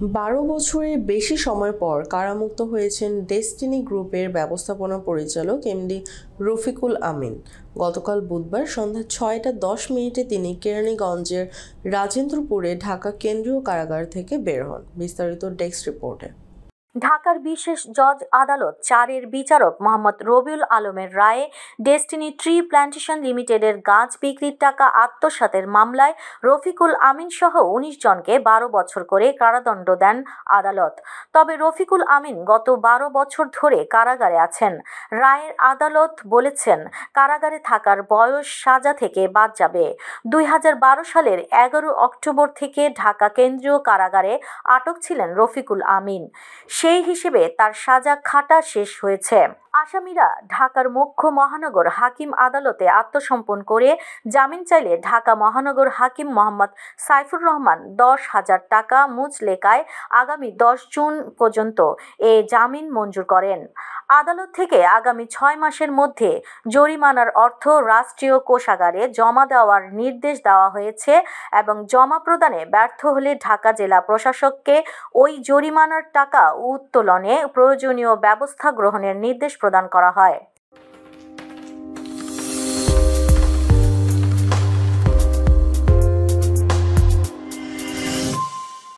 12 বছরের বেশি সময় পর কারামুক্ত হয়েছেন ডেস্টিনি গ্রুপের ব্যবস্থাপনা পরিচালক এমডি রফিকুল আমিন। গতকাল বুধবার সন্ধ্যা 6টা 10 মিনিটে তিনি কেরানীগঞ্জের রাজেন্দ্রপুরে ঢাকা কেন্দ্রীয় কারাগার থেকে বের হন। বিস্তারিত ডেস্ক রিপোর্টে। ঢাকার বিশেষ জজ আদালত 4-এর বিচারক মোহাম্মদ রবিউল আলমের রায়ে ডেস্টিনি ট্রি প্ল্যান্টেশন লিমিটেডের গাছ বিক্রির টাকা আত্মসাতের মামলায় রফিকুল আমিন সহ 19 জনকে 12 বছর করে কারাদণ্ড দেন আদালত। তবে রফিকুল আমিন গত 12 বছর ধরে কারাগারে আছেন। রায়ের আদালত বলেছেন, কারাগারে থাকার বয়স সাজা থেকে বাদ যাবে। 2012 সালের 11 অক্টোবর থেকে ঢাকা কেন্দ্রীয় কারাগারে আটক ছিলেন রফিকুল আমিন। সেই হিসেবে তার সাজা খাটা শেষ হয়েছে। আসামিরা ঢাকার মুখ্য মহানগর হাকিম আদালতে আত্মসমর্পণ করে জামিন চাইলে ঢাকা মহানগর হাকিম মোহাম্মদ সাইফুর রহমান 10,000 টাকা মুচলেকায় আগামী 10 জুন পর্যন্ত এ জামিন মঞ্জুর করেন। আদালত থেকে আগামী 6 মাসের মধ্যে জরিমানার অর্থ রাষ্ট্রীয় কোষাগারে জমা দেওয়ার নির্দেশ দেওয়া হয়েছে এবং জমা প্রদানে ব্যর্থ হলে ঢাকা জেলা প্রশাসককে ওই জরিমানার টাকা উত্তোলনে প্রয়োজনীয় ব্যবস্থা গ্রহণের নির্দেশ প্রদান করা হয়।